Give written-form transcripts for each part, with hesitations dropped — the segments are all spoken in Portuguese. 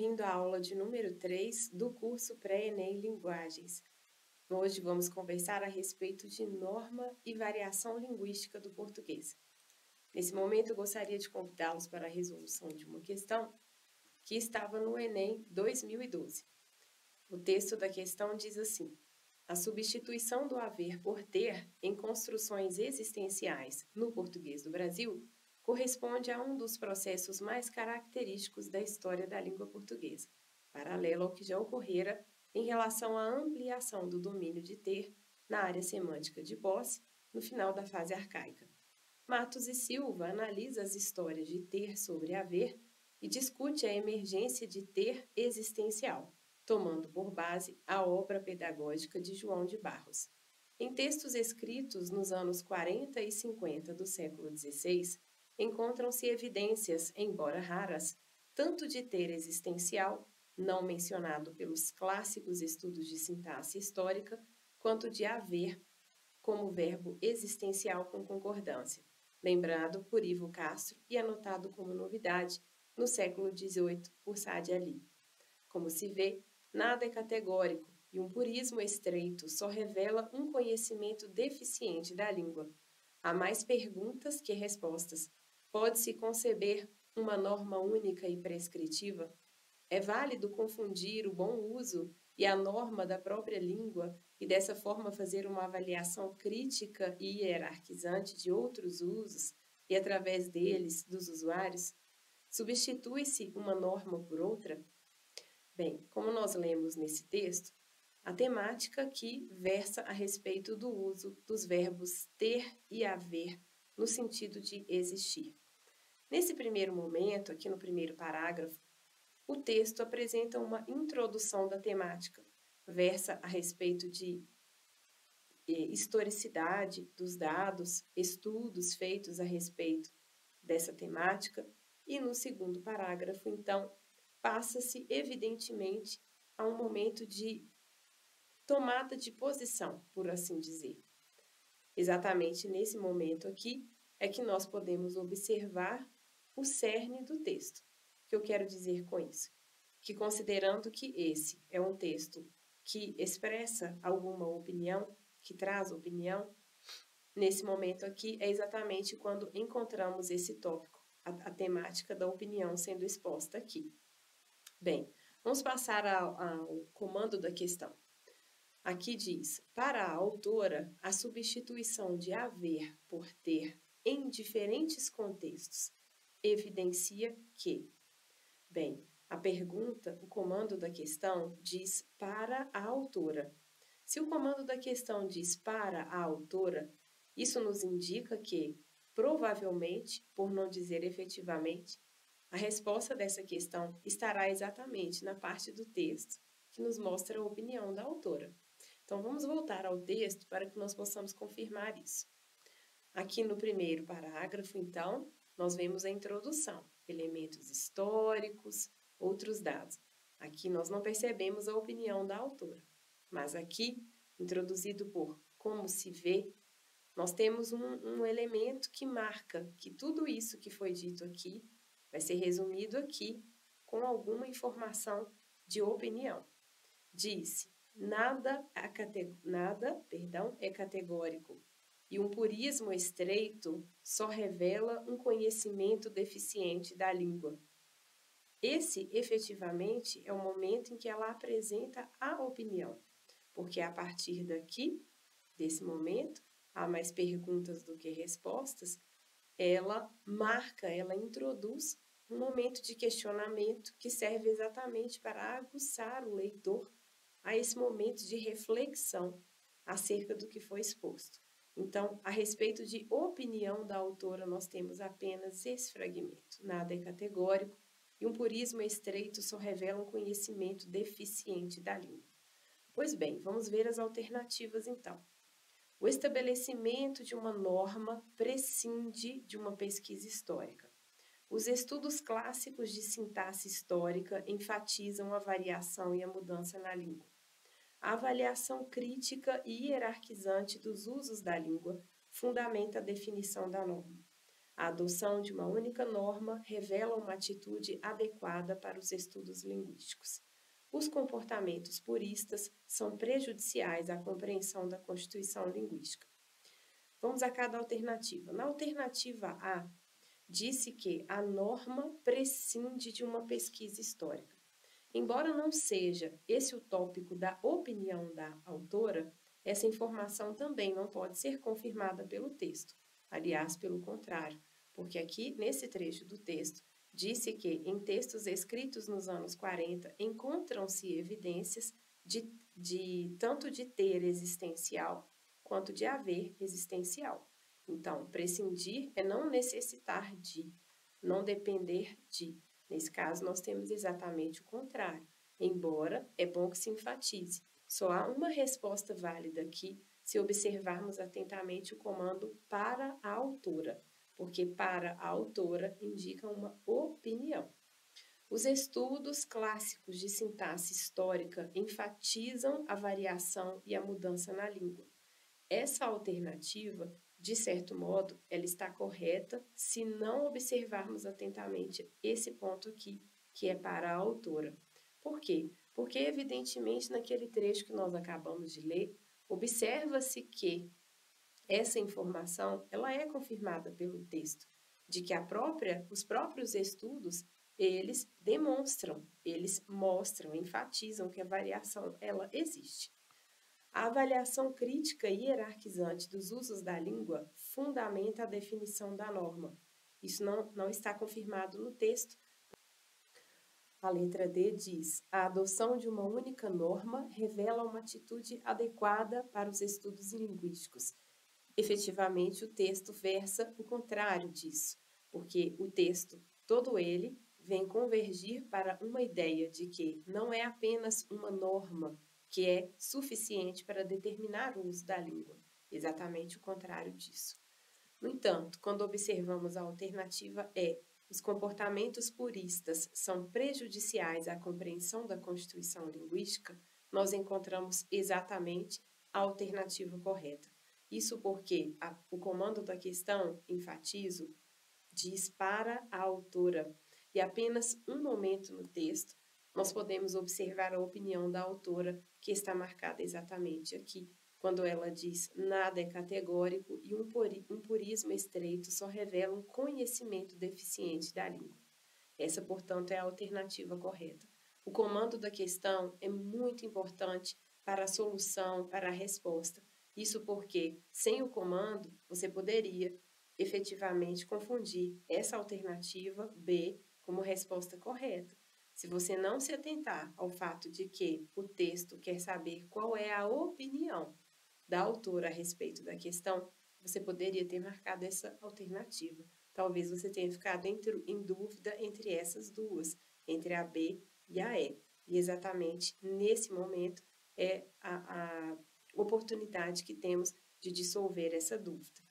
bem-vindo à aula de número 3 do curso Pré-ENEM Linguagens. Hoje vamos conversar a respeito de norma e variação linguística do português. Nesse momento, eu gostaria de convidá-los para a resolução de uma questão que estava no ENEM 2012. O texto da questão diz assim: a substituição do haver por ter em construções existenciais no português do Brasil corresponde a um dos processos mais característicos da história da língua portuguesa, paralelo ao que já ocorrera em relação à ampliação do domínio de ter na área semântica de posse no final da fase arcaica. Matos e Silva analisa as histórias de ter sobre haver e discute a emergência de ter existencial, tomando por base a obra pedagógica de João de Barros. Em textos escritos nos anos 40 e 50 do século XVI, encontram-se evidências, embora raras, tanto de ter existencial, não mencionado pelos clássicos estudos de sintaxe histórica, quanto de haver, como verbo existencial com concordância, lembrado por Ivo Castro e anotado como novidade no século XVIII por Sadi Ali. Como se vê, nada é categórico e um purismo estreito só revela um conhecimento deficiente da língua. Há mais perguntas que respostas. Pode-se conceber uma norma única e prescritiva? É válido confundir o bom uso e a norma da própria língua e dessa forma fazer uma avaliação crítica e hierarquizante de outros usos e, através deles, dos usuários? Substitui-se uma norma por outra? Bem, como nós lemos nesse texto, a temática aqui versa a respeito do uso dos verbos ter e haver no sentido de existir. Nesse primeiro momento, aqui no primeiro parágrafo, o texto apresenta uma introdução da temática, versa a respeito de historicidade dos dados, estudos feitos a respeito dessa temática, e no segundo parágrafo, então, passa-se evidentemente a um momento de tomada de posição, por assim dizer. Exatamente nesse momento aqui é que nós podemos observar o cerne do texto. O que eu quero dizer com isso? Que considerando que esse é um texto que expressa alguma opinião, que traz opinião, nesse momento aqui é exatamente quando encontramos esse tópico, a temática da opinião sendo exposta aqui. Bem, vamos passar ao comando da questão. Aqui diz, para a autora, a substituição de haver por ter em diferentes contextos evidencia que, bem, a pergunta, o comando da questão diz para a autora. Se o comando da questão diz para a autora, isso nos indica que, provavelmente, por não dizer efetivamente, a resposta dessa questão estará exatamente na parte do texto que nos mostra a opinião da autora. Então, vamos voltar ao texto para que nós possamos confirmar isso. Aqui no primeiro parágrafo, então, nós vemos a introdução, elementos históricos, outros dados. Aqui nós não percebemos a opinião da autora, mas aqui, introduzido por como se vê, nós temos um elemento que marca que tudo isso que foi dito aqui vai ser resumido aqui com alguma informação de opinião. Disse, nada é categórico e um purismo estreito só revela um conhecimento deficiente da língua. Esse, efetivamente, é o momento em que ela apresenta a opinião, porque a partir daqui, desse momento, há mais perguntas do que respostas, ela marca, ela introduz um momento de questionamento que serve exatamente para aguçar o leitor a esse momento de reflexão acerca do que foi exposto. Então, a respeito de opinião da autora, nós temos apenas esse fragmento. Nada é categórico e um purismo estreito só revela um conhecimento deficiente da língua. Pois bem, vamos ver as alternativas então. O estabelecimento de uma norma prescinde de uma pesquisa histórica. Os estudos clássicos de sintaxe histórica enfatizam a variação e a mudança na língua. A avaliação crítica e hierarquizante dos usos da língua fundamenta a definição da norma. A adoção de uma única norma revela uma atitude adequada para os estudos linguísticos. Os comportamentos puristas são prejudiciais à compreensão da constituição linguística. Vamos a cada alternativa. Na alternativa A, disse que a norma prescinde de uma pesquisa histórica. Embora não seja esse o tópico da opinião da autora, essa informação também não pode ser confirmada pelo texto. Aliás, pelo contrário, porque aqui, nesse trecho do texto, disse que em textos escritos nos anos 40 encontram-se evidências tanto de ter existencial quanto de haver existencial. Então, prescindir é não necessitar de, não depender de. Nesse caso, nós temos exatamente o contrário. Embora, é bom que se enfatize. Só há uma resposta válida aqui se observarmos atentamente o comando para a autora, porque para a autora indica uma opinião. Os estudos clássicos de sintaxe histórica enfatizam a variação e a mudança na língua. Essa alternativa, de certo modo, ela está correta se não observarmos atentamente esse ponto aqui, que é para a autora. Por quê? Porque, evidentemente, naquele trecho que nós acabamos de ler, observa-se que essa informação ela é confirmada pelo texto, de que os próprios estudos, eles demonstram, eles mostram, enfatizam que a variação ela existe. A avaliação crítica e hierarquizante dos usos da língua fundamenta a definição da norma. Isso não está confirmado no texto. A letra D diz: a adoção de uma única norma revela uma atitude adequada para os estudos linguísticos. Efetivamente, o texto versa o contrário disso, porque o texto, todo ele, vem convergir para uma ideia de que não é apenas uma norma que é suficiente para determinar o uso da língua, exatamente o contrário disso. No entanto, quando observamos a alternativa E, os comportamentos puristas são prejudiciais à compreensão da constituição linguística, nós encontramos exatamente a alternativa correta. Isso porque o comando da questão, enfatizo, diz para a autora, e apenas um momento no texto nós podemos observar a opinião da autora, que está marcada exatamente aqui, quando ela diz nada é categórico e um purismo estreito só revela um conhecimento deficiente da língua. Essa, portanto, é a alternativa correta. O comando da questão é muito importante para a solução, para a resposta. Isso porque, sem o comando, você poderia efetivamente confundir essa alternativa B como resposta correta. Se você não se atentar ao fato de que o texto quer saber qual é a opinião da autora a respeito da questão, você poderia ter marcado essa alternativa. Talvez você tenha ficado em dúvida entre essas duas, entre a B e a E. E exatamente nesse momento é a oportunidade que temos de dissolver essa dúvida.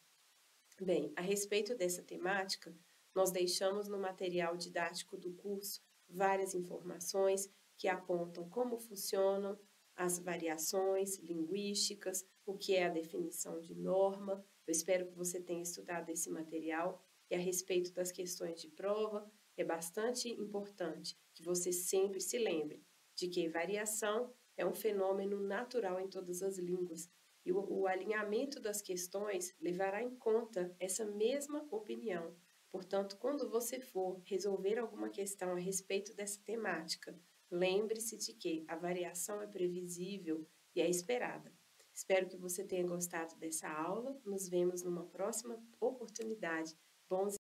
Bem, a respeito dessa temática, nós deixamos no material didático do curso várias informações que apontam como funcionam as variações linguísticas, o que é a definição de norma. Eu espero que você tenha estudado esse material e a respeito das questões de prova, é bastante importante que você sempre se lembre de que variação é um fenômeno natural em todas as línguas e o alinhamento das questões levará em conta essa mesma opinião. Portanto, quando você for resolver alguma questão a respeito dessa temática, lembre-se de que a variação é previsível e é esperada. Espero que você tenha gostado dessa aula. Nos vemos numa próxima oportunidade. Bons